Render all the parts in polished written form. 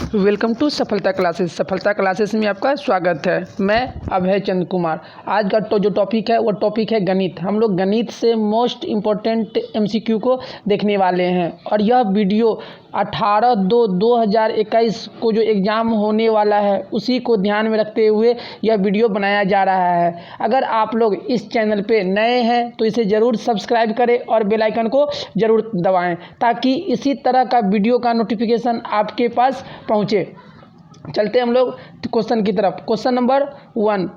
Welcome to सफलता classes. सफलता classes में आपका स्वागत है। मैं अभय चंद्र कुमार। आज का जो टॉपिक है वो टॉपिक है गणित। हम लोग गणित से मोस्ट इम्पोर्टेंट एमसीक्यू को देखने वाले हैं और यह वीडियो 18/2/2021 को जो एग्ज़ाम होने वाला है उसी को ध्यान में रखते हुए यह वीडियो बनाया जा रहा है। अगर आप लोग इस चैनल पे नए हैं तो इसे ज़रूर सब्सक्राइब करें और बेल आइकन को ज़रूर दबाएं ताकि इसी तरह का वीडियो का नोटिफिकेशन आपके पास पहुंचे। चलते हम लोग क्वेश्चन की तरफ। क्वेश्चन नंबर 1,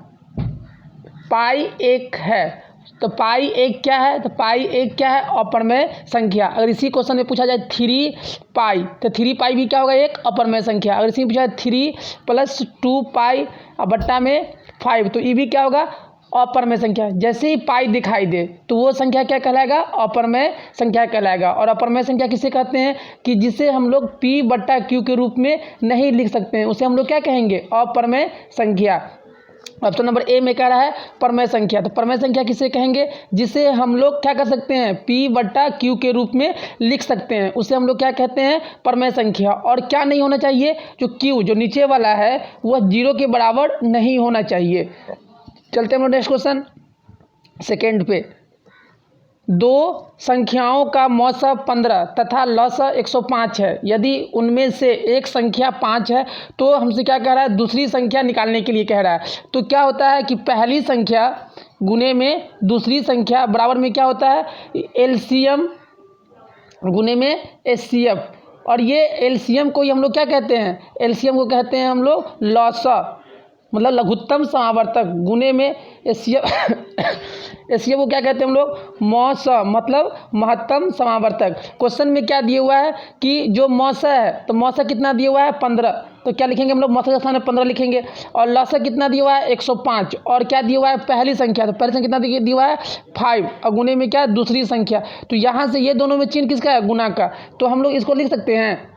पाई एक है तो पाई एक क्या है? तो पाई एक क्या है? अपरमेय संख्या। अगर इसी क्वेश्चन में पूछा जाए 3 पाई तो 3 पाई भी क्या होगा? एक अपरमेय संख्या। अगर इसी में पूछा जाए 3 + 2 पाई बट्टा में 5 तो ये भी क्या होगा? अपरमेय संख्या। जैसे ही पाई दिखाई दे तो वो संख्या क्या कहलाएगा? अपरमेय संख्या कहलाएगा। और अपरमेय संख्या किसे कहते हैं? कि जिसे हम लोग P/Q के रूप में नहीं लिख सकते हैं उसे हम लोग क्या कहेंगे? अपरमेय संख्या। ऑप्शन नंबर ए में कह रहा है परमेय संख्या। तो परमेय संख्या किसे कहेंगे? जिसे हम लोग क्या कर सकते हैं? P/Q के रूप में लिख सकते हैं उसे हम लोग क्या कहते हैं? परमेय संख्या। और क्या नहीं होना चाहिए? जो Q जो नीचे वाला है वह 0 के बराबर नहीं होना चाहिए। चलते हैं हम लोग नेक्स्ट क्वेश्चन सेकेंड पे। दो संख्याओं का मौसा 15 तथा लसा 105 है। यदि उनमें से एक संख्या 5 है तो हमसे क्या कह रहा है? दूसरी संख्या निकालने के लिए कह रहा है। तो क्या होता है कि पहली संख्या गुने में दूसरी संख्या बराबर में क्या होता है? एलसीएम गुने में एचसीएफ। और ये एलसीएम को ही हम लोग क्या कहते हैं? एलसीएम को कहते हैं हम लोग लसा, मतलब लघुत्तम समावर्तक गुने में एचसीएफ एचसीएफ को क्या कहते हैं हम लोग? मौसा, मतलब महत्तम समावर्तक। क्वेश्चन में क्या दिया हुआ है कि जो मौसा है तो मौसा कितना दिया हुआ है? 15। तो क्या लिखेंगे हम लोग? मौसा के स्थान में 15 लिखेंगे। और लसा कितना दिया हुआ है? 105। और क्या दिया हुआ है? पहली संख्या। तो पहली संख्या कितना दिया हुआ है? 5। और गुने में क्या है? दूसरी संख्या। तो यहाँ से ये दोनों में चिन्ह किसका है? गुना का। तो हम लोग इसको लिख सकते हैं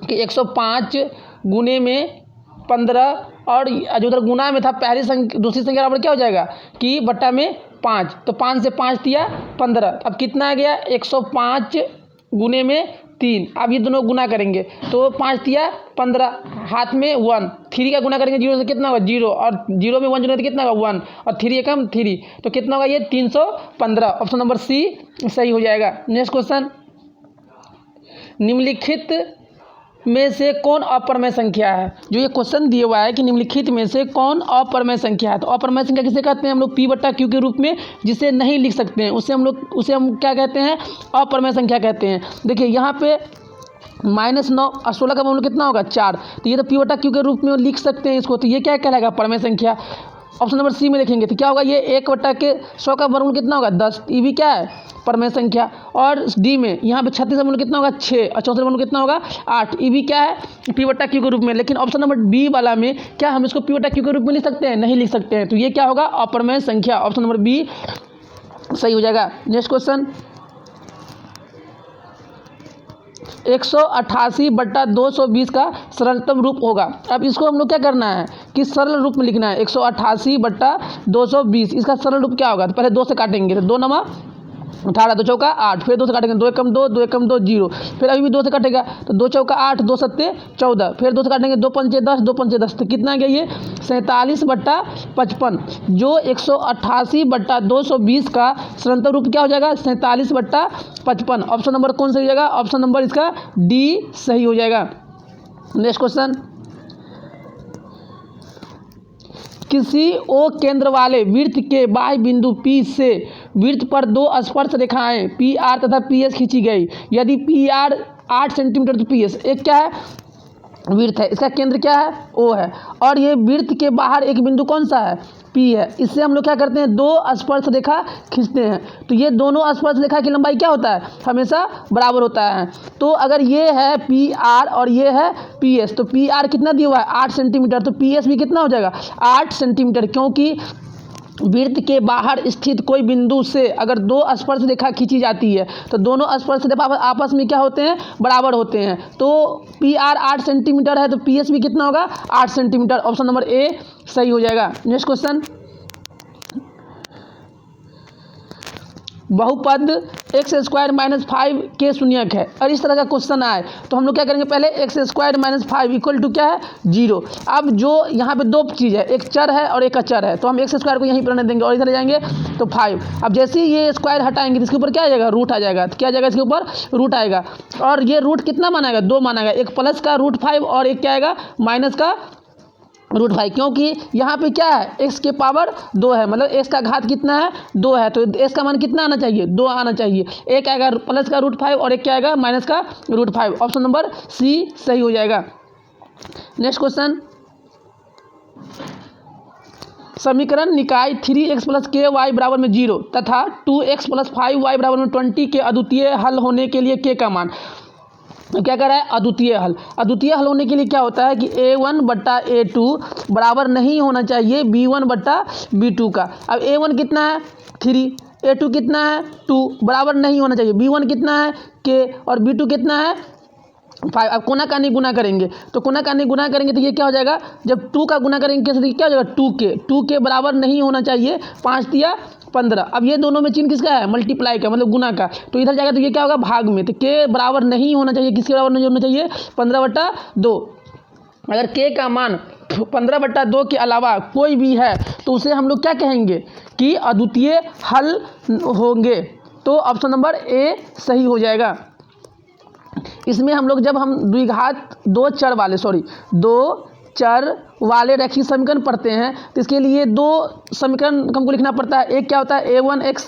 कि 105 गुने में 15 और जो उधर गुना में था पहली संख्या दूसरी संख्या बराबर क्या हो जाएगा? कि बट्टा में 5। तो 5 से 5 दिया 15। अब कितना आ गया? 105 गुने में 3। अब ये दोनों गुना करेंगे तो 5 दिया 15, हाथ में 1। 3 का गुना करेंगे 0 से कितना होगा? 0। और 0 में 1 जोड़ेंगे तो कितना होगा? 1। और 3 एकम 3 तो कितना होगा? ये 315। ऑप्शन नंबर सी सही हो जाएगा। नेक्स्ट क्वेश्चन, निम्नलिखित में से कौन अपरमेय संख्या है? जो ये क्वेश्चन दिया हुआ है कि निम्नलिखित में से कौन अपरमेय संख्या है। तो अपरमेय संख्या किसे कहते हैं हम लोग? P/Q के रूप में जिसे नहीं लिख सकते हैं उसे हम क्या कहते हैं? अपरमेय संख्या कहते हैं। देखिए यहाँ पे -9 और 16 का मूल्य कितना होगा? 4। तो ये तो P/Q के रूप में लिख सकते हैं इसको। तो ये क्या कहलाएगा? परमेय संख्या। ऑप्शन नंबर सी में लिखेंगे तो क्या होगा? ये 1/100 का वर्गमूल कितना होगा? 10। ये भी क्या है? परमेय संख्या। और डी में यहाँ पे 36 का मूल्य कितना होगा? 6। और 64 का मूल्य कितना होगा? 8। ये भी क्या है? P/Q के रूप में। लेकिन ऑप्शन नंबर बी वाला में क्या हम इसको P/Q के रूप में लिख सकते हैं? नहीं लिख सकते हैं। तो ये क्या होगा? अपरमेय संख्या। ऑप्शन नंबर बी सही हो जाएगा। नेक्स्ट क्वेश्चन, 188/220 का सरलतम रूप होगा। अब इसको हम लोग क्या करना है कि सरल रूप में लिखना है। 188/220 इसका सरल रूप क्या होगा? तो पहले 2 से काटेंगे तो 2 नमा 18, 2 चौका 8, फिर 2 से काटेंगे 2 एकम 2, 2 एकम 2 0, फिर अभी भी 2 से कटेगा तो 2 चौका 8, 2 सत्ते 14, फिर 2 से काटेंगे 2 पंचे 10, 2 पंचे 10 तो कितना गया? ये 47/55। जो 188/220 का सरलतम रूप क्या हो जाएगा? 47/55। ऑप्शन नंबर कौन सही हो जाएगा? ऑप्शन नंबर इसका डी सही हो जाएगा। नेक्स्ट क्वेश्चन, किसी O केंद्र वाले वृत्त के बाह्य बिंदु P से वृत्त पर 2 स्पर्श रेखाएं PR तथा PS खींची गई। यदि PR 8 सेंटीमीटर तो PS एक क्या है? वृत्त है। इसका केंद्र क्या है? O है। और ये वृत्त के बाहर एक बिंदु कौन सा है? P है। इससे हम लोग क्या करते हैं? 2 स्पर्श रेखा खींचते हैं। तो ये दोनों स्पर्श रेखा की लंबाई क्या होता है? हमेशा बराबर होता है। तो अगर ये है PR और ये है PS तो PR कितना दिया हुआ है? 8 सेंटीमीटर। तो PS भी कितना हो जाएगा? 8 सेंटीमीटर। क्योंकि वृत्त के बाहर स्थित कोई बिंदु से अगर 2 स्पर्श रेखा खींची जाती है तो दोनों स्पर्श रेखा आपस में क्या होते हैं? बराबर होते हैं। तो PR 8 सेंटीमीटर है तो PS भी कितना होगा? 8 सेंटीमीटर। ऑप्शन नंबर ए सही हो जाएगा। नेक्स्ट क्वेश्चन, बहुपद एक्स स्क्वायर माइनस 5 के शून्यक है और इस तरह का क्वेश्चन आए तो हम लोग क्या करेंगे, पहले x square minus 5 equal to क्या है 0। अब जो यहाँ पे दो चीज़ है, एक चर है और एक अचर है, तो हम एक्स स्क्वायर को यहीं पर रहने देंगे और इधर जाएंगे तो 5। अब जैसे ही ये स्क्वायर हटाएंगे तो इसके ऊपर क्या आ जाएगा, रूट आ जाएगा। तो क्या आ जाएगा, इसके ऊपर रूट आएगा और ये रूट कितना मानाएगा, 2 मानाएगा। एक प्लस का रूट 5 और एक क्या आएगा माइनस का रूट 5, क्योंकि यहाँ पे क्या है एक्स के पावर 2 है, मतलब एक्स का घात कितना है 2 है, तो एक्स का मान कितना आना चाहिए 2 आना चाहिए। एक आएगा प्लस का रूट 5 और एक क्या आएगा माइनस का रूट 5। ऑप्शन नंबर सी सही हो जाएगा। नेक्स्ट क्वेश्चन, समीकरण निकाय 3x प्लस के वाई बराबर में 0 तथा 2x प्लस 5y बराबर में 20 के अद्वितीय हल होने के लिए के का मान। क्या कर रहा है, अद्वितीय हल। अद्वितीय हल होने के लिए क्या होता है कि a1 बट्टा a2 बराबर नहीं होना चाहिए b1 बट्टा b2 का। अब a1 कितना है 3, a2 कितना है 2, बराबर नहीं होना चाहिए। b1 कितना है k और b2 कितना है 5। अब कोना कानी गुना करेंगे तो कोना कानी गुना करेंगे तो ये क्या हो जाएगा, जब 2 का गुना करेंगे कैसे क्या हो जाएगा 2k बराबर नहीं होना चाहिए 5 दिया 15। अब ये दोनों में चिन्ह किसका है, मल्टीप्लाई का मतलब गुना का, तो इधर जाएगा तो ये क्या होगा भाग में, तो k बराबर नहीं होना चाहिए, किसके बराबर नहीं होना चाहिए 15/2। अगर k का मान 15/2 के अलावा कोई भी है तो उसे हम लोग क्या कहेंगे कि अद्वितीय हल होंगे। तो ऑप्शन नंबर ए सही हो जाएगा। इसमें हम लोग जब हम द्विघात दो चर वाले रैखिक समीकरण पढ़ते हैं तो इसके लिए दो समीकरण हमको लिखना पड़ता है। एक क्या होता है a1x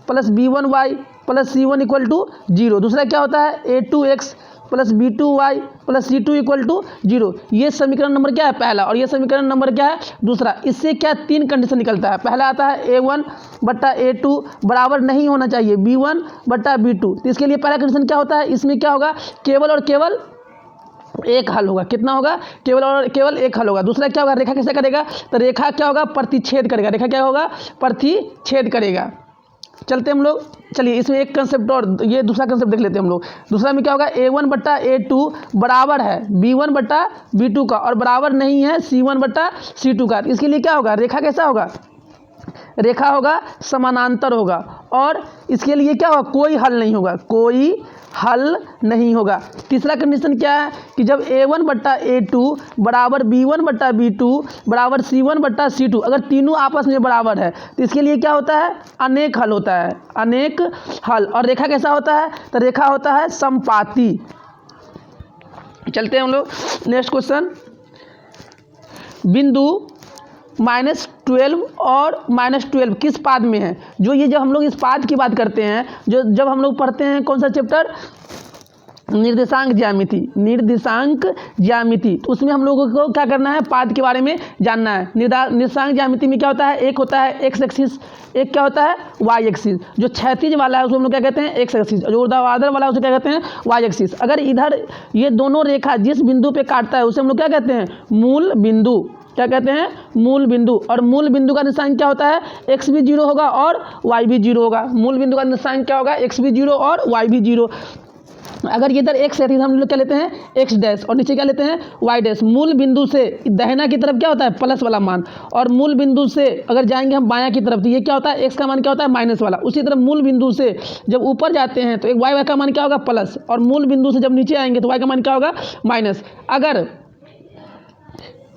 plus b1y plus c1 equal to 0। दूसरा क्या होता है a2x plus b2y plus c2 equal to 0। ये समीकरण नंबर क्या है पहला और ये समीकरण नंबर क्या है दूसरा। इससे क्या 3 कंडीशन निकलता है। पहला आता है a1 बट्टा a2 बराबर नहीं होना चाहिए b1 बट्टा b2। तो इसके लिए पहला कंडीशन क्या होता है, इसमें क्या होगा केवल और केवल एक हल होगा। कितना होगा, केवल और केवल एक हल होगा। दूसरा क्या होगा, रेखा कैसे करेगा, तो रेखा क्या होगा प्रतिच्छेद करेगा। रेखा क्या होगा प्रतिच्छेद करेगा। चलते हम लोग, चलिए इसमें एक कंसेप्ट और ये दूसरा कंसेप्ट देख लेते हैं हम लोग। दूसरा में क्या होगा a1 बट्टा a2 बराबर है b1 बट्टा b2 का और बराबर नहीं है c1 बट्टा c2 का। इसके लिए क्या होगा, रेखा कैसा होगा, रेखा होगा समानांतर होगा और इसके लिए क्या होगा कोई हल नहीं होगा, कोई हल नहीं होगा। तीसरा कंडीशन क्या है कि जब a1 बट्टा a2 बराबर b1 बट्टा b2 बराबर c1 बट्टा c2 अगर तीनों आपस में बराबर है तो इसके लिए क्या होता है अनेक हल होता है, अनेक हल। और रेखा कैसा होता है, तो रेखा होता है समपाती। चलते हैं हम लोग नेक्स्ट क्वेश्चन। बिंदु -12 और -12 किस पाद में है। जो ये जब हम लोग इस पाद की बात करते हैं, जो जब हम लोग पढ़ते हैं कौन सा चैप्टर, निर्देशांक ज्यामिति, तो उसमें हम लोगों को क्या करना है पाद के बारे में जानना है। निर्देशांक ज्यामिति में क्या होता है, एक होता है एक्स एक्सिस, एक क्या होता है वाई एक्सिस। जो क्षैतिज वाला है उसको हम लोग क्या कहते हैं एक्स एक्सिस, जो ऊर्ध्वाधर वाला है उसे क्या कहते हैं वाई एक्सिस। अगर इधर ये दोनों रेखा जिस बिंदु पे काटता है उसे हम लोग क्या कहते हैं मूल बिंदु, क्या कहते हैं मूल बिंदु। और मूल बिंदु का निशान क्या होता है, एक्स भी 0 होगा और वाई भी 0 होगा। मूल बिंदु का निशान क्या होगा, एक्स भी 0 और वाई भी 0। अगर ये इधर एक्स है तो हम लोग क्या लेते हैं एक्स डैश और नीचे क्या लेते हैं वाई डैश। मूल बिंदु से दाहिना की तरफ क्या होता है प्लस वाला मान, और मूल बिंदु से अगर जाएंगे हम बायां की तरफ तो ये क्या होता है एक्स का मान क्या होता है माइनस वाला। उसी तरह मूल बिंदु से जब ऊपर जाते हैं तो एक वाई का मान क्या होगा प्लस, और मूल बिंदु से जब नीचे आएंगे तो वाई का मान क्या होगा माइनस। अगर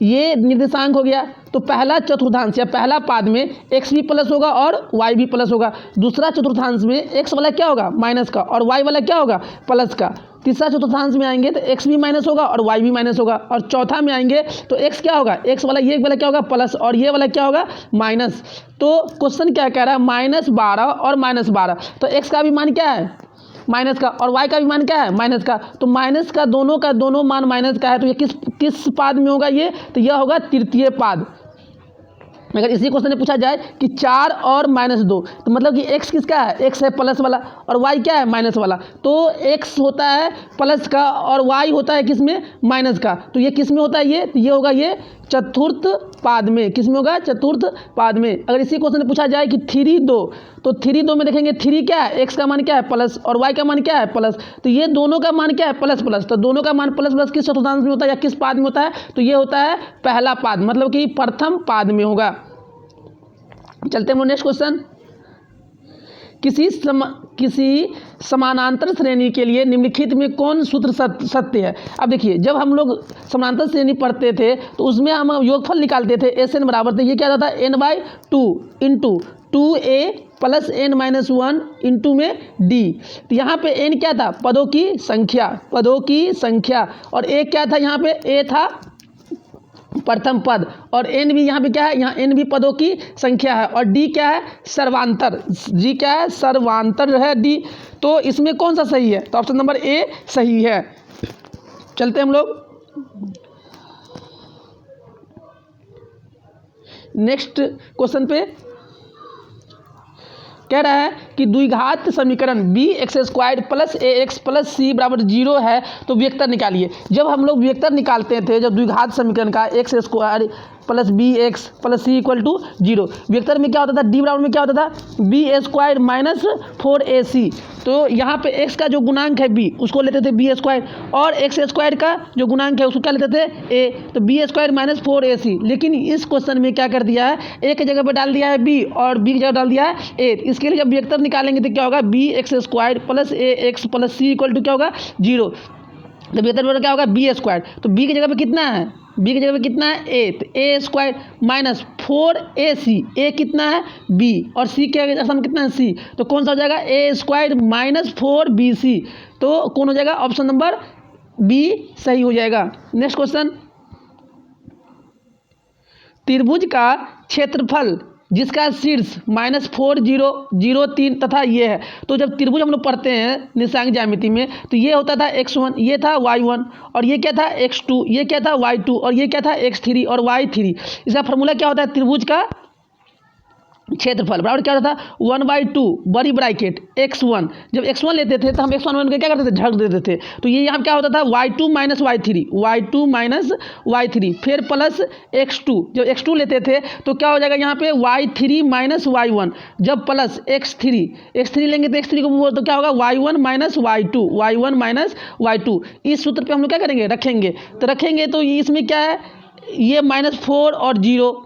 ये निर्देशांक हो गया तो पहला चतुर्थांश या पहला पाद में एक्स भी प्लस होगा और वाई भी प्लस होगा। दूसरा चतुर्थांश में एक्स वाला क्या होगा माइनस का और वाई वाला क्या होगा प्लस का। तीसरा चतुर्थांश में आएंगे तो एक्स भी माइनस होगा और वाई भी माइनस होगा। और चौथा में आएंगे तो एक्स क्या होगा, एक्स वाला ये वाला क्या होगा प्लस और ये वाला क्या होगा माइनस। तो क्वेश्चन क्या कह रहा है -12 और -12, तो एक्स का भी मान क्या है माइनस का और y का भी मान क्या है माइनस का। तो माइनस का दोनों मान माइनस का है, तो ये किस पाद में होगा ये, तो यह होगा तृतीय पाद। अगर इसी क्वेश्चन में पूछा जाए कि 4 और -2 तो मतलब कि x किसका है, x है प्लस वाला और y क्या है माइनस वाला। तो x होता है प्लस का और y होता है किसमें माइनस का। तो ये किस में होता है ये होगा ये चतुर्थ पाद में। किस में होगा चतुर्थ पाद में। अगर इसी क्वेश्चन में पूछा जाए कि 3-2 तो 3-2 में देखेंगे 3 क्या है x का मान क्या है प्लस और y का मान क्या है प्लस, तो ये दोनों का मान क्या है प्लस प्लस। तो दोनों का मान प्लस प्लस किस चतुर्थांश में होता है या किस पाद में होता है, तो ये होता है पहला पाद, मतलब कि प्रथम पाद में होगा। चलते हैं नेक्स्ट क्वेश्चन किसी समानांतर श्रेणी के लिए निम्नलिखित में कौन सूत्र सत्य है। अब देखिए, जब हम लोग समानांतर श्रेणी पढ़ते थे तो उसमें हम योगफल निकालते थे, एस एन बराबर थे, ये क्या होता था n/2 into 2a plus n-1 into में d। तो यहाँ पे n क्या था, पदों की संख्या, और a क्या था, यहाँ पे a था प्रथम पद, और n भी यहाँ पे क्या है, यहाँ n भी पदों की संख्या है, और d क्या है, सर्वांतर, g क्या है, सर्वांतर है d। तो इसमें कौन सा सही है, तो ऑप्शन नंबर ए सही है। चलते हम लोग नेक्स्ट क्वेश्चन पे। कह रहा है कि द्विघात समीकरण bx² plus ax plus c बराबर 0 है तो वेक्टर निकालिए। जब हम लोग वेक्टर निकालते थे, जब द्विघात समीकरण का x² plus bx plus c equal to 0, vector में क्या होता था, d बराबर में क्या होता था, b² माइनस 4ac। तो यहाँ पे x का जो गुणांक है b, उसको लेते थे b², और x² का जो गुणांक है उसको क्या लेते थे a, तो b² माइनस 4ac। लेकिन इस क्वेश्चन में क्या कर दिया है, a की जगह पे डाल दिया है b और b की जगह डाल दिया है a। इसके लिए जब वेक्टर निकालेंगे तो क्या होगा, bx² plus ax plus c equal to क्या होगा, 0। तो वेक्टर क्या होगा, b², तो b की जगह पे कितना है, b की जगह पे कितना है a, तो a² माइनस 4ac, a कितना है b, और c के सम कितना है c, तो कौन सा हो जाएगा, a² माइनस 4bc। तो कौन हो जाएगा, ऑप्शन नंबर b सही हो जाएगा। नेक्स्ट क्वेश्चन, त्रिभुज का क्षेत्रफल जिसका शीर्ष -4 0 0 3 तथा ये है। तो जब त्रिभुज हम लोग पढ़ते हैं निशांक ज्यामिति में, तो ये होता था x1, ये था y1, और ये क्या था x2, ये क्या था y2, और ये क्या था x3 और y3। इसका फॉर्मूला क्या होता है, त्रिभुज का क्षेत्रफल बराबर क्या होता था, 1/2 बड़ी ब्रैकेट x1। जब x1 लेते थे तो हम x1 क्या करते थे, झड़ देते थे। तो ये यहाँ क्या होता था, y2 माइनस y3, फिर प्लस x2। जब x2 लेते थे तो क्या हो जाएगा, यहाँ पे y3 माइनस y1, जब प्लस x3 लेंगे तो x3 को तो क्या होगा, y1 माइनस y2। इस सूत्र पे हम लोग क्या करेंगे, रखेंगे तो इसमें क्या है, ये -4 और 0,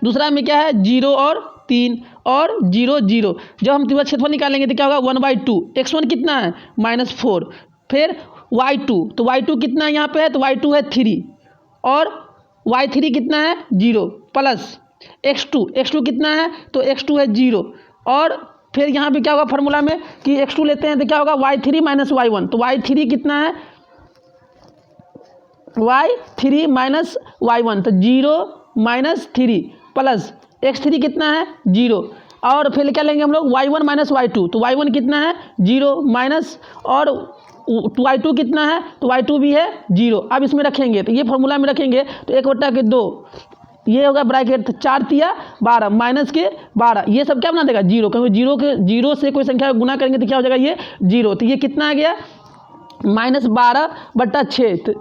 दूसरा में क्या है 0 और 3 और 0 0। जब हम त्रिभुज क्षेत्रफल निकालेंगे तो क्या होगा, 1/2, x1 कितना है -4, फिर y2, तो y2 कितना है यहाँ पे है, तो y2 है 3, और y3 कितना है 0, प्लस x2 कितना है, तो x2 है 0, और फिर यहाँ पे क्या होगा फार्मूला में कि x2 लेते हैं तो क्या होगा, y3 माइनस y1, तो y3 कितना है, y3 माइनस y1, तो 0 माइनस 3 प्लस x3 कितना है 0, और फिर क्या लेंगे हम लोग, y1 माइनस y2, तो y1 कितना है 0 माइनस, और y2 कितना है, तो y2 भी है 0। अब इसमें रखेंगे तो ये फॉर्मूला में रखेंगे तो 1/2, ये होगा ब्रैकेट 4 तिया 12 माइनस के 12, ये सब क्या बना देगा 0, क्योंकि 0 से कोई संख्या गुना करेंगे तो क्या हो जाएगा, ये 0। तो ये कितना आ गया, -12/6,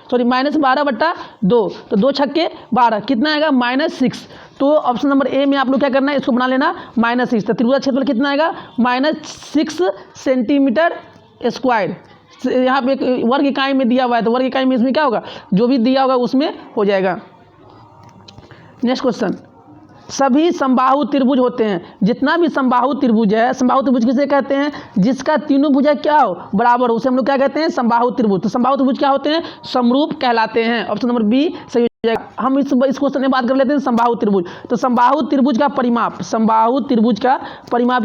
सॉरी -12/2, तो 2 छक्के 12 कितना आएगा, -6। तो ऑप्शन नंबर ए में आप लोग क्या करना है, इसको बना लेना -6। तो त्रिभुज क्षेत्रफल कितना आएगा, -6 सेंटीमीटर स्क्वायर। यहाँ पे एक वर्ग इकाई में दिया हुआ है, तो वर्ग इकाई में इसमें क्या होगा, जो भी दिया होगा उसमें हो जाएगा। नेक्स्ट क्वेश्चन, सभी समबाहु त्रिभुज होते हैं, जितना भी समबाहु त्रिभुज है, समबाहु त्रिभुज किसे कहते हैं, जिसका तीनों भुजा क्या हो, बराबर हो, उसे हम लोग क्या कहते हैं, समबाहु त्रिभुज। तो समबाहु त्रिभुज क्या होते हैं, समरूप कहलाते हैं। ऑप्शन नंबर बी सही हो जाएगा। हम इस क्वेश्चन में बात कर लेते हैं समबाहु त्रिभुज। तो समबाहु त्रिभुज का परिमाप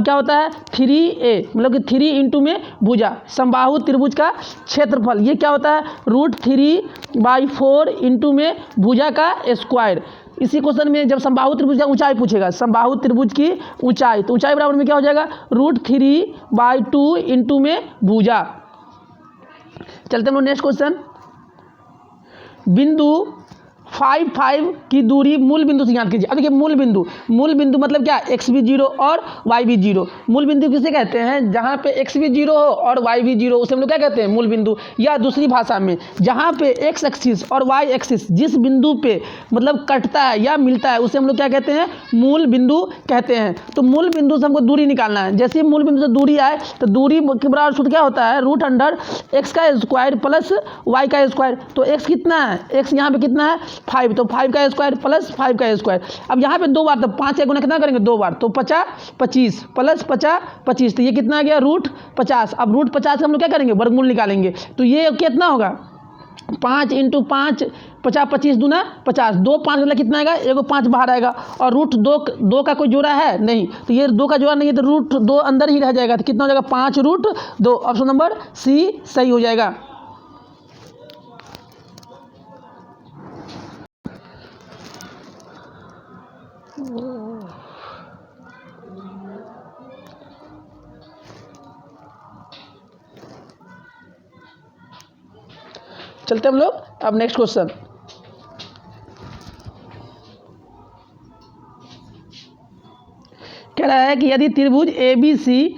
क्या होता है, 3a, मतलब कि 3 इंटू में भुजा। समबाहु त्रिभुज का क्षेत्रफल ये क्या होता है, √3/4 इंटू में भुजा का स्क्वायर। इसी क्वेश्चन में जब समबाहु त्रिभुज का ऊंचाई पूछेगा, समबाहु त्रिभुज की ऊंचाई, तो ऊंचाई बराबर में क्या हो जाएगा, √3/2 इंटू में भुजा। चलते हम लोग नेक्स्ट क्वेश्चन, बिंदु 5 5 की दूरी मूल बिंदु से ज्ञात कीजिए। अब देखिए मूल बिंदु मतलब क्या, x भी 0 और y भी 0। मूल बिंदु किसे कहते हैं, जहाँ पे x भी 0 हो और y भी 0, उसे हम लोग क्या कहते हैं, मूल बिंदु। या दूसरी भाषा में जहाँ पे x एक्सिस और y एक्सिस जिस बिंदु पे मतलब कटता है या मिलता है, उसे हम लोग क्या कहते हैं, मूल बिंदु कहते हैं। तो मूल बिंदु से हमको दूरी निकालना है। जैसे ही मूल बिंदु से दूरी आए तो दूरी के बराबर सूत्र क्या होता है, √x² प्लस y²। तो x कितना है, x यहाँ पे कितना है 5, तो 5 का स्क्वायर प्लस 5 का स्क्वायर। अब यहाँ पे 2 बार, तो 5 का गुना कितना करेंगे 2 बार, तो 50 25 प्लस 50 25, तो ये कितना आ गया √50। अब √50 का हम लोग क्या करेंगे वर्गमूल निकालेंगे, तो ये कितना होगा 5 × 5 50 25 दूना 50, 2 5 मतलब कितना आएगा, एगो 5 बाहर आएगा, और √2 का कोई जोड़ा है नहीं, तो ये 2 का जोड़ा नहीं है, तो √2 अंदर ही रह जाएगा, तो कितना हो जाएगा 5√2। ऑप्शन नंबर सी सही हो जाएगा। चलते हम लोग अब नेक्स्ट क्वेश्चन। कह रहा है कि यदि त्रिभुज ABC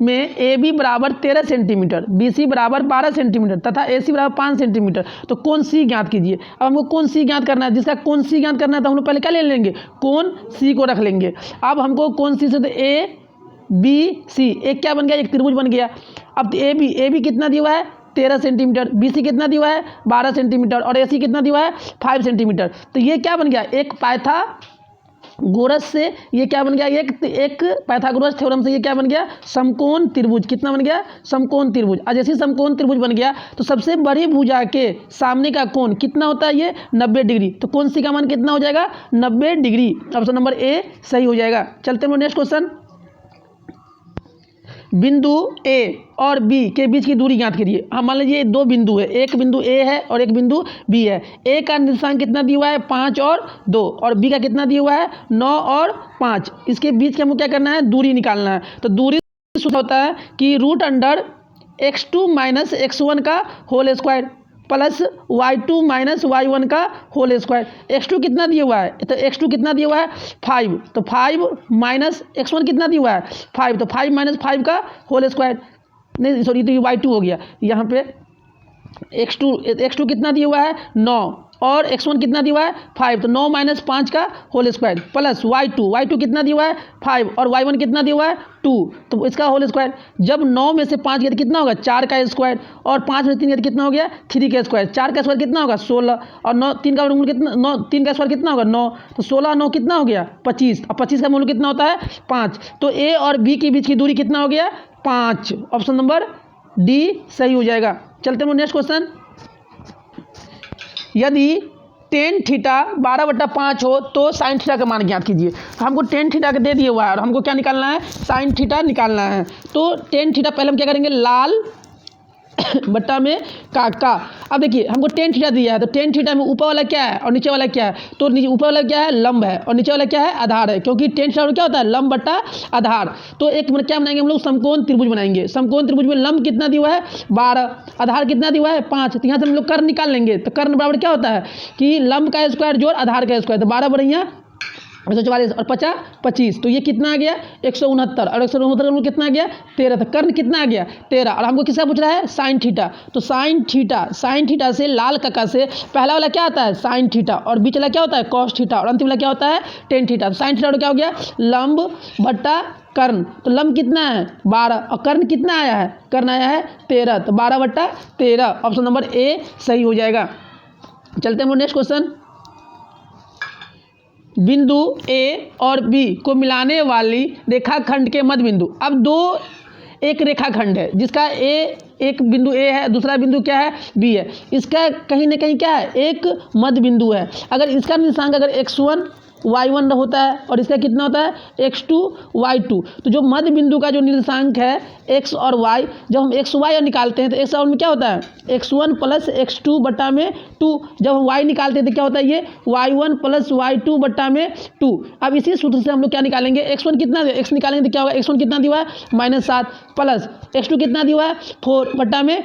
में AB बराबर 13 सेंटीमीटर, BC बराबर 12 सेंटीमीटर तथा AC बराबर 5 सेंटीमीटर, तो कौन सी ज्ञात कीजिए। अब हमको कौन सी ज्ञात करना है, जिसका कौन सी ज्ञात करना है तो हम लोग पहले क्या ले लेंगे, कौन सी को रख लेंगे। अब हमको कौन सी से, तो ABC एक क्या बन गया, एक त्रिभुज बन गया। अब AB कितना दिया हुआ है 13 सेंटीमीटर, BC कितना दिया हुआ है 12 सेंटीमीटर, और AC कितना दिया हुआ है 5 सेंटीमीटर, तो ये क्या बन गया, एक पाइथागोरस से ये क्या बन गया, एक पाइथागोरस थ्योरम से ये क्या बन गया, समकोण त्रिभुज। कितना बन गया, समकोण त्रिभुज। और जैसे समकोण त्रिभुज बन गया तो सबसे बड़ी भुजा के सामने का कोण कितना होता है, ये 90 डिग्री, तो कौन सी का मान कितना हो जाएगा 90 डिग्री। ऑप्शन नंबर ए सही हो जाएगा। चलते हैं नेक्स्ट क्वेश्चन। बिंदु A और B के बीच की दूरी ज्ञात करिए। हम मान लीजिए 2 बिंदु है, एक बिंदु A है और एक बिंदु B है। A का निर्देशांक कितना दिया हुआ है 5 और 2, और B का कितना दिया हुआ है 9 और 5। इसके बीच के हमको क्या करना है, दूरी निकालना है। तो दूरी सूत्र होता है कि √x2 - x1 का whole square plus y2 - y1 का होल स्क्वायर। x2 कितना दिया हुआ है, तो x2 कितना दिया हुआ है 5, तो 5 माइनस x1 कितना दिया हुआ है 5, तो 5 - 5 का होल स्क्वायर, नहीं सॉरी तो ये y2 हो गया। यहाँ पे x2 कितना दिया हुआ है 9 और x1 कितना दिया हुआ है 5, तो 9 - 5 का होल स्क्वायर प्लस y2 कितना दिया हुआ है 5 और y1 कितना दिया हुआ है 2, तो इसका होल स्क्वायर। जब 9 में से 5 गया तो कितना होगा 4 का स्क्वायर, और 5 में से 3 गया तो कितना हो गया 3 का स्क्वायर। 4 का स्क्वायर कितना होगा 16, और 3 का मूल कितना 9, 3 का स्क्वायर कितना होगा 9, तो 16 9 कितना हो गया 25, और 25 का मूल कितना होता है 5। तो A और B के बीच की दूरी कितना हो गया 5। ऑप्शन नंबर डी सही हो जाएगा। चलते हैं नेक्स्ट क्वेश्चन। यदि tan थीटा 12/5 हो तो sin थीटा का मान ज्ञात कीजिए। तो हमको tan थीटा का दे दिया हुआ है और हमको क्या निकालना है sin थीटा निकालना है। तो tan थीटा पहले हम क्या करेंगे, लाल बट्टा में का। अब देखिए हमको tan थीटा दिया है, तो tan थीटा में ऊपर वाला क्या है और नीचे वाला क्या है, तो ऊपर वाला क्या है लंब है और नीचे वाला क्या है आधार है, क्योंकि tan थीटा क्या होता है लंब बट्टा आधार। तो एक क्या बनाएंगे हम लोग, समकोण त्रिभुज बनाएंगे। समकोण त्रिभुज में लंब कितना दिया हुआ है 12, आधार कितना दिया हुआ है 5, तो यहाँ से हम लोग कर्ण निकाल लेंगे। तो कर्ण बराबर क्या होता है कि लंब का स्क्वायर जोड़ आधार का स्क्वायर, तो 12 बढ़िया 144 और 50 25, तो ये कितना आ गया 169, और 169 में कितना आ गया 13, तो कर्ण कितना आ गया 13। और हमको किसका पूछ रहा है sin थीटा, तो sin थीटा से लाल कक्का से पहला वाला क्या आता है sin थीटा, और बीच वाला क्या होता है cos थीटा, और अंतिम वाला क्या होता है tan थीटा। तो sin थीटा क्या हो गया लंब बट्टा कर्ण, तो लंब कितना है 12 और कर्ण कितना आया है, कर्ण आया है 13, तो 12/13। ऑप्शन नंबर ए सही हो जाएगा। चलते हैं नेक्स्ट क्वेश्चन। बिंदु A और B को मिलाने वाली रेखाखंड के मध्य बिंदु। अब एक रेखाखंड है जिसका एक बिंदु A है, दूसरा बिंदु क्या है B है, इसका कहीं ना कहीं क्या है एक मध्य बिंदु है। अगर इसका निर्देशांक अगर x1 y1 होता है और इसका कितना होता है x2 y2, तो जो मध्य बिंदु का जो निर्देशांक है x और y, जब हम x y निकालते हैं तो x और में क्या होता है x1 + x2 बटा में 2, जब हम y निकालते हैं तो क्या होता है ये y1 + y2 बटा में 2। अब इसी सूत्र से हम लोग क्या निकालेंगे, x1 कितना x निकालेंगे तो क्या होगा, x1 कितना दिया हुआ है -7 प्लस x2 कितना दिया हुआ है 4 बटा में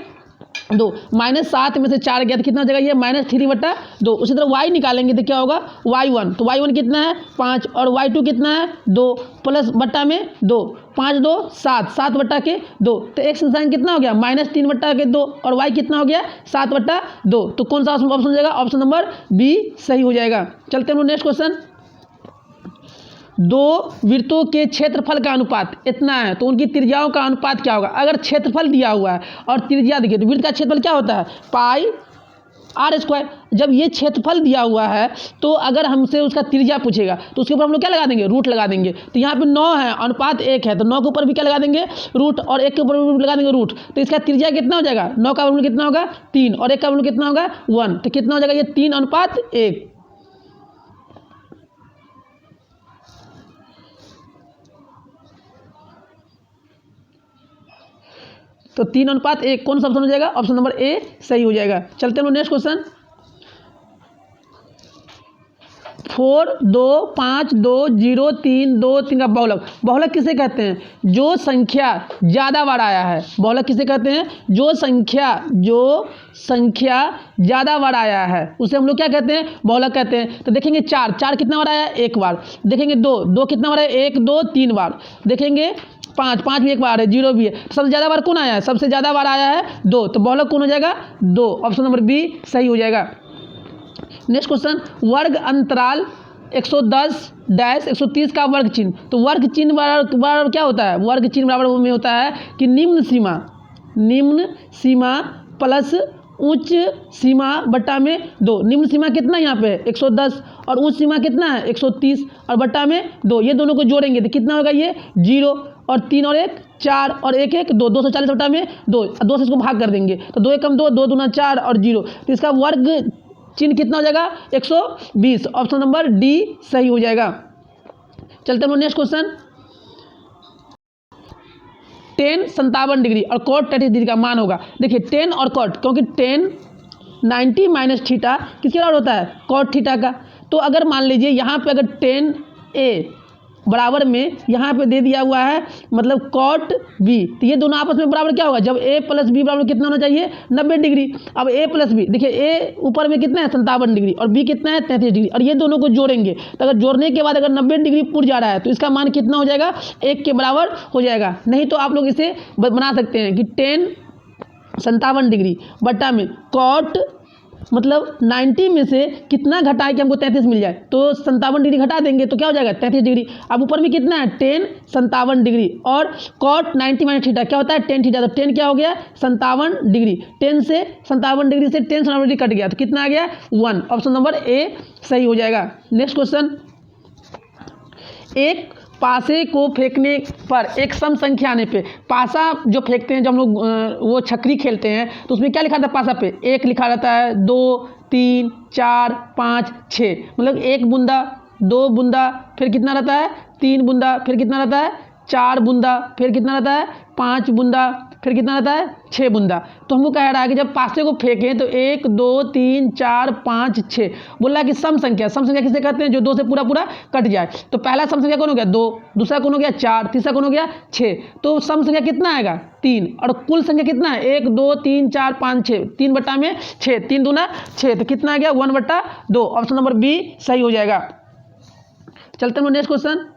2, -7 में से 4 गया तो कितना हो जाएगा ये -3/2। उसी तरह y निकालेंगे तो क्या होगा y1, तो y1 कितना है 5 और y2 कितना है 2 प्लस बट्टा में 2, 5 2 7, 7/2, तो x निर्देशांक कितना हो गया -3/2 और y कितना हो गया 7/2। तो कौन सा ऑप्शन हो जाएगा, ऑप्शन नंबर बी सही हो जाएगा। चलते हैं नेक्स्ट क्वेश्चन। 2 वृत्तों के क्षेत्रफल का अनुपात इतना है तो उनकी त्रिज्याओं का अनुपात क्या होगा। अगर क्षेत्रफल दिया हुआ है और त्रिज्या देखिए तो वृत्त का क्षेत्रफल क्या होता है पाई आर स्क्वायर। जब ये क्षेत्रफल दिया हुआ है तो अगर हमसे उसका त्रिज्या पूछेगा तो उसके ऊपर हम लोग क्या लगा देंगे, रूट लगा देंगे। तो यहाँ पे 9 है, अनुपात 1 है, तो 9 के ऊपर भी क्या लगा देंगे, रूट, और 1 के ऊपर भी लगा देंगे रूट। तो इसका त्रिज्या कितना हो जाएगा, 9 का वर्गमूल कितना होगा 3, और 1 का वर्गमूल कितना होगा 1, तो कितना हो जाएगा ये 3:1। तो 3:1 कौन सा ऑप्शन हो जाएगा, ऑप्शन नंबर ए सही हो जाएगा। चलते हैं नेक्स्ट क्वेश्चन। 4 2 5 2 0 3 2 3 का बहुलक। बहुलक किसे कहते हैं, जो संख्या ज़्यादा बार आया है। बहुलक किसे कहते हैं, जो संख्या ज़्यादा बार आया है उसे हम लोग क्या कहते हैं, बहुलक कहते हैं। तो देखेंगे 4 कितना बार आया है, 1 बार। देखेंगे 2 कितना बार है, 1 2 3 बार। देखेंगे 5 भी 1 बार है, 0 भी है। सबसे ज़्यादा बार कौन आया है, सबसे ज़्यादा बार आया है 2, तो बहुलक कौन हो जाएगा 2, ऑप्शन नंबर बी सही हो जाएगा। नेक्स्ट क्वेश्चन, वर्ग अंतराल 110-130 का वर्ग चिन्ह। तो वर्ग चिन्ह बराबर क्या होता है, वर्ग चिन्ह बराबर में होता है कि निम्न सीमा प्लस उच्च सीमा बट्टा में 2। निम्न सीमा कितना यहाँ पे है 110, और उच्च सीमा कितना है 130, और बट्टा में 2, ये दोनों को जोड़ेंगे तो कितना होगा ये 0, और 3 और 1 4, और 1 1 2, 240 बट्टा में 2, 2 से इसको भाग कर देंगे तो 2 1 2, 2 दूना 4 और 0, तो इसका वर्ग चिन्ह कितना हो जाएगा 120, ऑप्शन नंबर डी सही हो जाएगा। चलते हैं नेक्स्ट क्वेश्चन। tan 57 डिग्री और cot 33 डिग्री का मान होगा। देखिए tan और cot, क्योंकि tan 90 माइनस थीटा किसके बराबर होता है, cot थीटा का। तो अगर मान लीजिए यहाँ पे अगर tan a बराबर में यहाँ पे दे दिया हुआ है मतलब cot b, तो ये दोनों आपस में बराबर क्या होगा, जब a प्लस बी बराबर कितना होना चाहिए 90 डिग्री। अब a प्लस बी, देखिए a ऊपर में कितना है 57 डिग्री और b कितना है 33 डिग्री, और ये दोनों को जोड़ेंगे तो अगर जोड़ने के बाद अगर 90 डिग्री पूर जा रहा है तो इसका मान कितना हो जाएगा 1 के बराबर हो जाएगा। नहीं तो आप लोग इसे बना सकते हैं कि tan 57 डिग्री बट्टा में cot मतलब 90 में से कितना घटाए कि हमको 33 मिल जाए, तो 57 डिग्री घटा देंगे तो क्या हो जाएगा 33 डिग्री। अब ऊपर में कितना है tan 57 डिग्री और cot 90 माइनस थीटा क्या होता है tan थीटा, तो tan क्या हो गया 57 डिग्री, 10 से 57 डिग्री से tan 57 डिग्री कट गया तो कितना आ गया 1, ऑप्शन नंबर ए सही हो जाएगा। नेक्स्ट क्वेश्चन, एक पासे को फेंकने पर एक सम संख्या आने पे, पासा जो फेंकते हैं जब हम लोग वो छकरी खेलते हैं तो उसमें क्या लिखा रहता है पासा पे 1 लिखा रहता है, 2 3 4 5 6, मतलब 1 बूंदा 2 बूंदा फिर कितना रहता है 3 बूंदा फिर कितना रहता है 4 बूंदा फिर कितना रहता है 5 बूंदा फिर कितना रहता है 6 बूंदा। तो हमको कह रहा है कि जब पासे को फेंकें तो 1 2 3 4 5 6 बोल रहा है कि सम संख्या किसे कहते हैं, जो 2 से पूरा कट जाए। तो पहला सम संख्या कौन हो गया 2, दूसरा कौन हो गया 4, तीसरा कौन हो गया 6, तो सम संख्या कितना आएगा 3, और कुल संख्या कितना है 1 2 3 4 5 6, 3 बट्टा में 6, 3 दूना 6, तो कितना आ गया 1/2, ऑप्शन नंबर बी सही हो जाएगा। चलते हैं नेक्स्ट क्वेश्चन,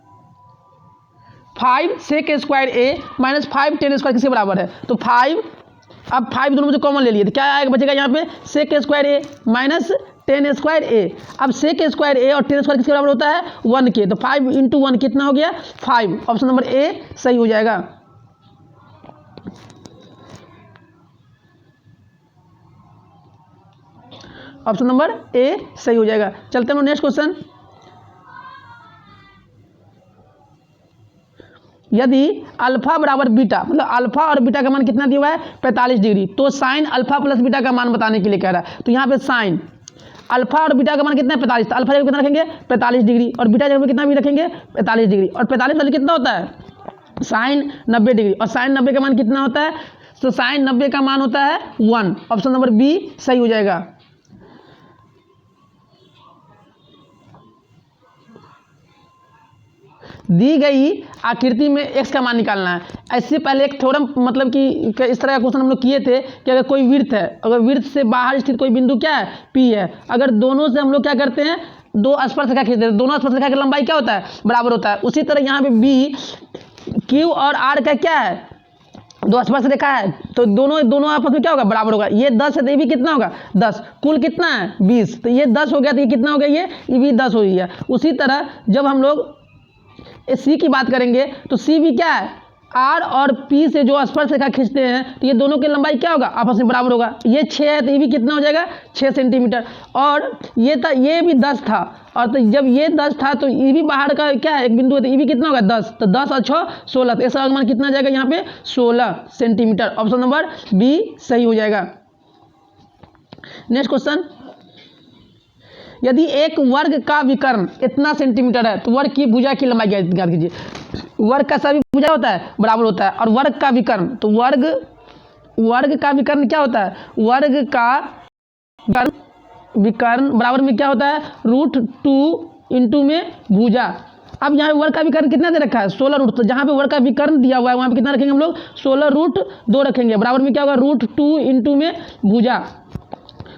5 sec स्क्वायर ए माइनस 5 tan स्क्वायर किसके बराबर है। तो 5, अब 5 दोनों मुझे कॉमन ले लिए तो क्या आएगा बचेगा यहाँ पे sec स्क्वायर ए माइनस tan स्क्वायर ए। अब sec स्क्वायर ए और tan स्क्वायर किसके बराबर होता है 1 के, तो 5 × 1 कितना हो गया 5, ऑप्शन नंबर ए सही हो जाएगा। ऑप्शन नंबर ए सही हो जाएगा। चलते हैं नेक्स्ट क्वेश्चन, यदि अल्फा बराबर बीटा, मतलब अल्फा और बीटा का मान कितना दिया हुआ है 45 डिग्री, तो साइन अल्फा प्लस बीटा का मान बताने के लिए कह रहा है। तो यहाँ पे साइन अल्फा और बीटा का मान कितना है 45, तो अल्फा जगह कितना रखेंगे 45 डिग्री और बीटा जगह कितना भी रखेंगे 45 डिग्री, और 45 वाले कितना होता है साइन 90 डिग्री, और साइन 90 का मान कितना होता है, तो साइन 90 का मान होता है 1, ऑप्शन नंबर बी सही हो जाएगा। दी गई आकृति में x का मान निकालना है। ऐसे पहले एक थ्योरम मतलब कि इस तरह का क्वेश्चन हम लोग किए थे कि अगर कोई वृत्त है, अगर वृत्त से बाहर स्थित कोई बिंदु क्या है P है, अगर दोनों से हम लोग क्या करते हैं 2 स्पर्शरेखा खींचते हैं, दोनों स्पर्शरेखा की लंबाई क्या होता है बराबर होता है। उसी तरह यहाँ पे B Q और R का क्या है 2 स्पर्शरेखा है, तो दोनों आपस में क्या होगा बराबर होगा। ये 10 है तो ये भी कितना होगा 10, कुल कितना है 20, तो ये 10 हो गया तो ये कितना हो गया ये भी 10 हो गया। उसी तरह जब हम लोग सी की बात करेंगे तो सी भी क्या है आर और पी से जो स्पर्श रेखा खींचते हैं तो ये दोनों की लंबाई क्या होगा, आपस में बराबर होगा। ये 6 है तो ये भी कितना हो जाएगा, 6 सेंटीमीटर। और ये था, ये भी 10 था, और तो जब ये 10 था तो ये भी बाहर का क्या है, एक बिंदु है, तो ये भी कितना होगा 10, तो 10 और 6 16, तो इसका अनुमान कितना जाएगा यहाँ पे 16 सेंटीमीटर। ऑप्शन नंबर बी सही हो जाएगा। नेक्स्ट क्वेश्चन, यदि एक वर्ग का विकर्ण इतना सेंटीमीटर है तो वर्ग की भुजा की लंबाई ज्ञात कीजिए। वर्ग का सभी भुजा होता है बराबर होता है, और वर्ग का विकर्ण, तो वर्ग का विकर्ण क्या होता है, वर्ग का विकर्ण बराबर में क्या होता है, √2 इंटू में भुजा। अब यहाँ पे वर्ग का विकर्ण कितना दे रखा है, 16 तो जहाँ पे वर्ग का विकर्ण दिया हुआ है वहाँ पे कितना रखेंगे हम लोग, 16√2 रखेंगे, बराबर में क्या होगा, √2 इंटू में भुजा।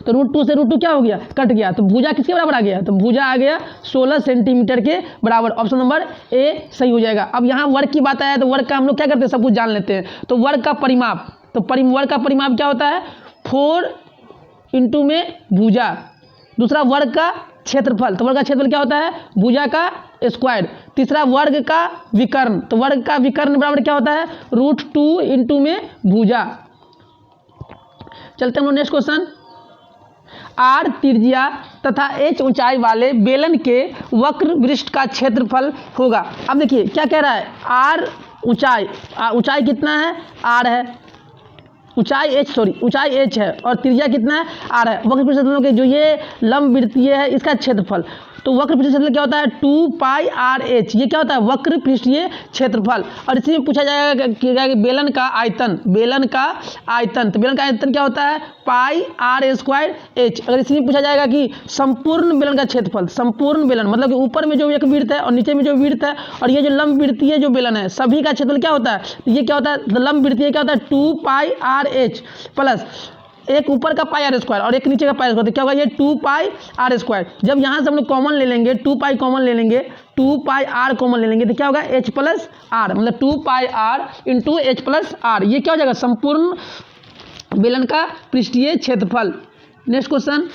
तो √2 से √2 क्या हो गया, कट गया, तो भुजा किसके बराबर आ गया, तो भुजा आ गया 16 सेंटीमीटर के बराबर। ऑप्शन नंबर ए सही हो जाएगा। अब यहाँ वर्ग की बात आया तो वर्ग का हम लोग क्या करते हैं, सब कुछ जान लेते हैं। तो वर्ग का परिमाप, तो वर्ग का परिमाप क्या होता है, 4 इंटू में भुजा। दूसरा वर्ग का क्षेत्रफल, तो वर्ग का क्षेत्रफल क्या होता है, भुजा का स्क्वायर। तीसरा वर्ग का विकर्ण, तो वर्ग का विकर्ण बराबर क्या होता है, √2 इंटू में भुजा। चलते हम लोग नेक्स्ट क्वेश्चन, आर त्रिज्या तथा एच ऊंचाई वाले बेलन के वक्र वृत्त का क्षेत्रफल होगा। अब देखिए क्या कह रहा है, आर ऊंचाई कितना है, आर है, ऊंचाई एच है, और त्रिज्या कितना है, आर है। वक्र पृष्ठ के जो ये लंब वृत्तीय है इसका क्षेत्रफल, तो वक्र पृष्ठीय क्षेत्रफल क्या होता है, 2πRh, ये क्या होता है, वक्र पृष्ठीय क्षेत्रफल। और इसी में पूछा जाएगा कि बेलन का आयतन, तो बेलन का आयतन क्या होता है, πr²h। अगर इसी में पूछा जाएगा कि संपूर्ण बेलन का क्षेत्रफल, संपूर्ण बेलन मतलब कि ऊपर में जो एक वृत्त है और नीचे में जो वृत्त है और ये जो लंब वृत्तीय जो बेलन है सभी का क्षेत्रफल क्या होता है, तो ये क्या होता है, लंब वृत्तीय क्या होता है, 2πRh प्लस एक ऊपर का πr² और एक नीचे का πr², तो क्या होगा, ये 2πr²। जब यहाँ से हम लोग कॉमन ले लेंगे, 2π कॉमन ले लेंगे, 2πr कॉमन ले लेंगे, तो क्या होगा, h प्लस आर, मतलब 2πr into h plus are, ये क्या हो जाएगा, संपूर्ण बेलन का पृष्ठीय क्षेत्रफल। नेक्स्ट क्वेश्चन,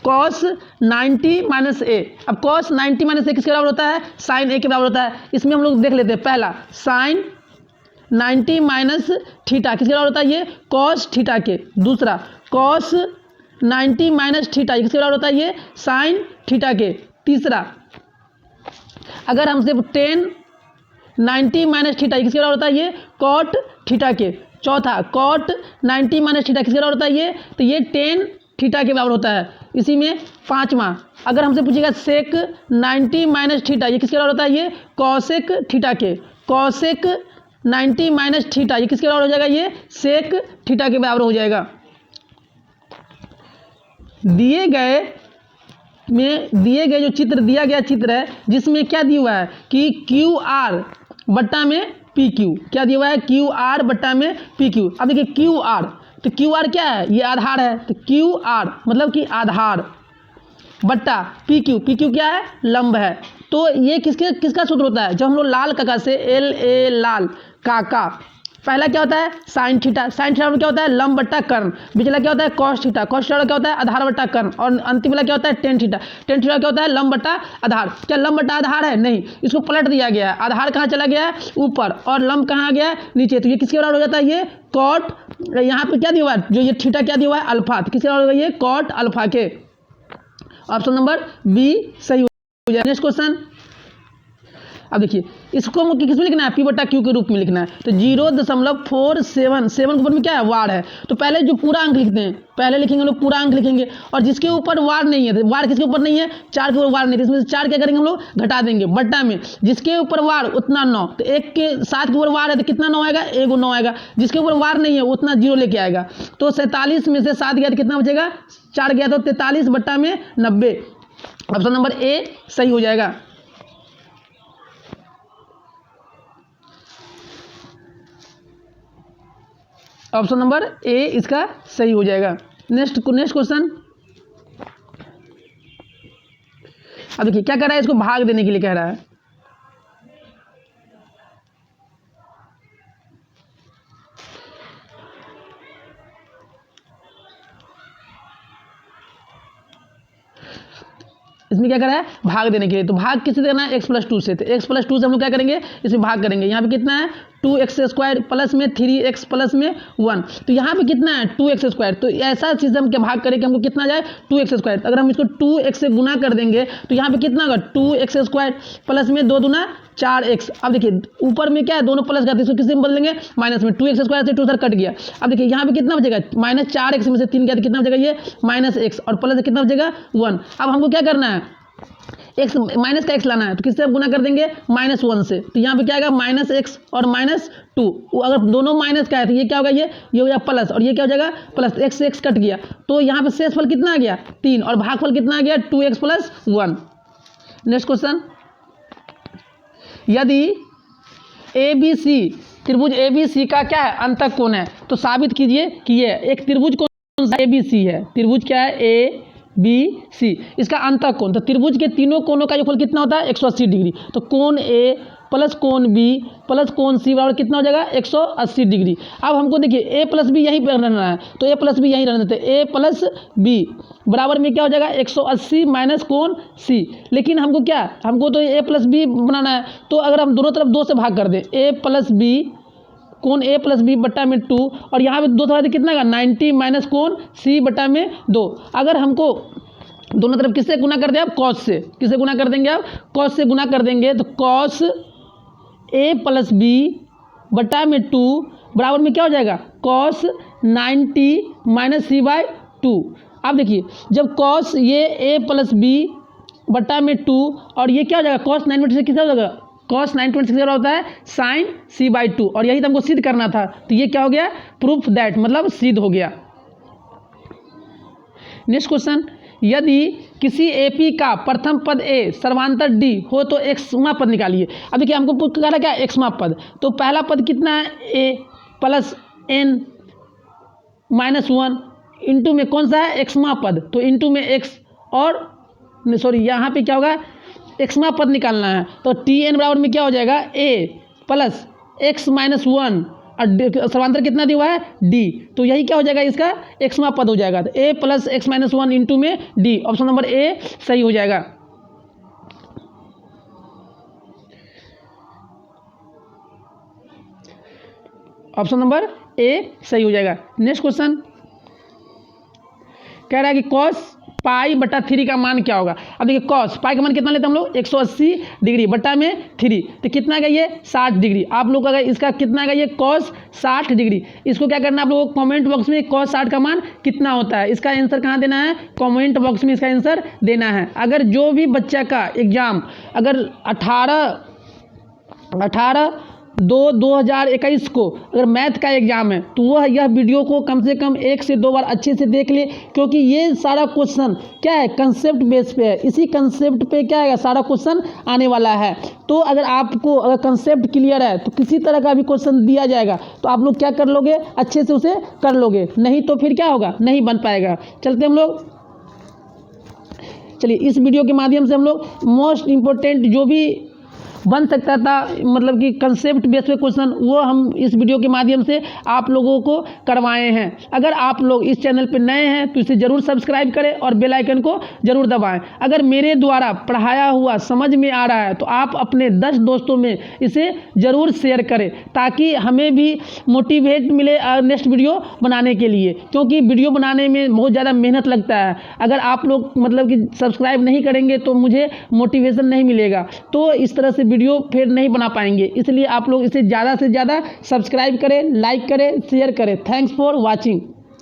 cos 90 माइनस ए। अब cos 90 माइनस ए किसके बराबर होता है, साइन ए के बराबर होता है। इसमें हम लोग देख लेते हैं, पहला साइन 90 माइनस थीटा किसके बराबर होता है, ये कॉस थीटा के। दूसरा कॉस 90 माइनस थीटा किसके बराबर होता है, ये साइन थीटा के। तीसरा अगर हम सिर्फ टेन 90 माइनस थीटा किसके बराबर होता है, ये कॉट थीटा के। चौथा कॉट 90 माइनस थीटा किसके बराबर होता है, ये तो ये टेन थीटा के बराबर होता है। इसी में पांचवा अगर हमसे पूछेगा सेक 90 माइनस थीटा ये किसके बराबर होता है, ये कॉसेक थीटा के। कॉसेक 90 माइनस थीटा ये किसके बराबर हो जाएगा, ये सेक थीटा के बराबर हो जाएगा। दिए गए जो चित्र दिया गया चित्र है जिसमें क्या दिया हुआ है कि क्यू आर बट्टा में पी क्यू, क्या दिया हुआ है, क्यू आर बट्टा में पी क्यू। अब देखिए क्यू आर, तो क्यू आर क्या है, ये आधार है, तो क्यू आर मतलब कि आधार बट्टा पी क्यू क्या है, लंब है। तो ये किसका सूत्र होता है, जब हम लोग लाल काका से LA लाल काका, पहला क्या होता है साइन थीटा में क्या होता है, लंब बट्टा कर्ण। पिछला क्या होता है कॉस थीटा क्या होता है, आधार बट्टा कर्ण। और अंतिम वाला क्या होता है टेन थीटा क्या होता है, लंब बट्टा आधार। क्या लंब बट्टा आधार है, नहीं, इसको पलट दिया गया है, आधार कहाँ चला गया है, ऊपर, और लंब कहाँ आ गया है, नीचे। तो ये किसके बराबर हो जाता है, ये कॉट, यहाँ पे क्या दिया हुआ है, जो ये थीटा क्या दिया हुआ है, अल्फा, तो किसके बराबर होगा, ये कॉट अल्फा के। ऑप्शन नंबर बी सही हो जाए। नेक्स्ट क्वेश्चन, अब देखिए इसको किसमें लिखना है, पी बट्टा क्यू के रूप में लिखना है। तो 0.477 के ऊपर में क्या है, वार है। तो पहले जो पूरा अंक लिखते हैं, पहले लिखेंगे लोग पूरा अंक लिखेंगे, और जिसके ऊपर वार नहीं है, वार किसके ऊपर नहीं है, 4 के ऊपर वार नहीं है, इसमें से 4 क्या करेंगे हम लोग, घटा देंगे, बट्टा में जिसके ऊपर वार उतना 9, तो 1 के 7 के ऊपर वार है तो कितना 9 आएगा, 1 9 आएगा। जिसके ऊपर वार नहीं है उतना 0 लेके आएगा। तो 47 में से 7 गया तो कितना बचेगा, 4 गया, तो 43 बट्टा में 90। ऑप्शन नंबर ए सही हो जाएगा। ऑप्शन नंबर ए इसका सही हो जाएगा। नेक्स्ट क्वेश्चन, अब देखिए क्या कह रहा है, इसको भाग देने के लिए कह रहा है। इसमें क्या करा है, भाग देने के लिए। तो भाग किससे देना है, x+2 से। तो x+2 से हम लोग क्या करेंगे, इसमें भाग करेंगे। यहाँ पे कितना है 2x² प्लस में 3x प्लस में 1। तो यहाँ पे कितना है 2x²। तो ऐसा चीज़ हम क्या भाग करें कि हमको कितना जाए 2x²। अगर हम इसको 2x से गुना कर देंगे तो यहाँ पे कितना होगा 2x² प्लस में 2 दूना 4x। अब देखिए ऊपर में क्या है, दोनों प्लस का, इसको किससे बदलेंगे, माइनस में। 2x² से 2 सर कट गया। अब देखिए यहाँ पे कितना बचेगा, -4x में से 3 गया तो कितना बचेगा, ये -x और प्लस से कितना बचेगा 1। अब हमको क्या करना है, x माइनस का x लाना है। तो किससे गुना कर देंगे, -1 से। तो यहाँ पे क्या आएगा -x और -2। अगर दोनों माइनस का है तो ये क्या होगा, ये हो गया प्लस और ये क्या हो जाएगा प्लस। x से x कट गया तो यहाँ पे शेषफल कितना आ गया 3 और भागफल कितना आ गया 2x प्लस 1। नेक्स्ट क्वेश्चन, यदि ABC त्रिभुज ABC का क्या है, अंतःकोण कोण है, तो साबित कीजिए कि ये एक त्रिभुज कौन सा ABC है। त्रिभुज क्या है ABC, इसका अंतःकोण कोण। तो त्रिभुज के तीनों कोणों का योगफल कितना होता है 180 डिग्री। तो कोण A प्लस कोण B प्लस कोण C बराबर कितना हो जाएगा 180 डिग्री। अब हमको देखिए A प्लस B यहीं पर रहना है, तो A प्लस B यहीं रहना देते। A प्लस B बराबर में क्या हो जाएगा 180 माइनस कोण C। लेकिन हमको क्या, हमको तो A प्लस B बनाना है। तो अगर हम दोनों तरफ 2 से भाग कर दें, A प्लस B कोण A प्लस B बट्टा में 2 और यहाँ पे 2 तरह से कितना का 90 माइनस कोण C बट्टा में 2। अगर हमको दोनों तरफ किससे गुना कर दें आप, कॉस से। किससे गुना कर देंगे आप, कॉस से गुना कर देंगे। तो कॉस A प्लस B बटा में 2 बराबर में क्या हो जाएगा कॉस 90 माइनस C बाई 2। अब देखिए जब कॉस ये A प्लस B बटा में 2 और ये क्या हो जाएगा कॉस 90 से कितना हो जाएगा, कॉस 90 होता है साइन C बाई 2 और यही तो हमको सिद्ध करना था। तो ये क्या हो गया, प्रूफ दैट, मतलब सिद्ध हो गया। नेक्स्ट क्वेश्चन, यदि किसी AP का प्रथम पद A सर्वांतर D हो तो एक्समा पद निकालिए। अब देखिए हमको कह रहा क्या एक्समा पद। तो पहला पद कितना है A plus N minus 1 into में कौन सा है एक्समा पद, तो इंटू में x और सॉरी यहाँ पे क्या होगा एक्समा पद निकालना है। तो Tn बराबर में क्या हो जाएगा A प्लस x माइनस 1 और सर्वांतर कितना दिया हुआ है D। तो यही क्या हो जाएगा इसका एक्समा पद हो जाएगा। तो A plus x minus 1 into में D, ऑप्शन नंबर A सही हो जाएगा। ऑप्शन नंबर A सही हो जाएगा। नेक्स्ट क्वेश्चन कह रहा है कि cos पाई बटा 3 का मान क्या होगा। अब देखिए cos पाई का मान कितना लेते हैं हम लोग 180 डिग्री बटा में 3, तो कितना का ये 60 डिग्री। आप लोग अगर इसका कितना का ये cos 60 डिग्री, इसको क्या करना है आप लोगों को कमेंट बॉक्स में cos 60 का मान कितना होता है इसका आंसर कहाँ देना है, कमेंट बॉक्स में इसका आंसर देना है। अगर जो भी बच्चा का एग्जाम अगर 18/2/2021 को अगर मैथ का एग्जाम है तो वह यह वीडियो को कम से कम 1 से 2 बार अच्छे से देख ले, क्योंकि ये सारा क्वेश्चन क्या है कंसेप्ट बेस पे है। इसी कंसेप्ट पे क्या है सारा क्वेश्चन आने वाला है। तो अगर आपको अगर कंसेप्ट क्लियर है तो किसी तरह का भी क्वेश्चन दिया जाएगा तो आप लोग क्या कर लोगे, अच्छे से उसे कर लोगे, नहीं तो फिर क्या होगा नहीं बन पाएगा। चलते हम लोग, चलिए इस वीडियो के माध्यम से हम लोग मोस्ट इम्पोर्टेंट जो भी बन सकता था मतलब कि कंसेप्ट बेस पे क्वेश्चन वो हम इस वीडियो के माध्यम से आप लोगों को करवाए हैं। अगर आप लोग इस चैनल पे नए हैं तो इसे ज़रूर सब्सक्राइब करें और बेल आइकन को ज़रूर दबाएं। अगर मेरे द्वारा पढ़ाया हुआ समझ में आ रहा है तो आप अपने 10 दोस्तों में इसे ज़रूर शेयर करें ताकि हमें भी मोटिवेट मिले नेक्स्ट वीडियो बनाने के लिए, क्योंकि वीडियो बनाने में बहुत ज़्यादा मेहनत लगता है। अगर आप लोग मतलब कि सब्सक्राइब नहीं करेंगे तो मुझे मोटिवेशन नहीं मिलेगा, तो इस तरह से वीडियो फिर नहीं बना पाएंगे। इसलिए आप लोग इसे ज़्यादा से ज़्यादा सब्सक्राइब करें, लाइक करें, शेयर करें। Thanks for watching.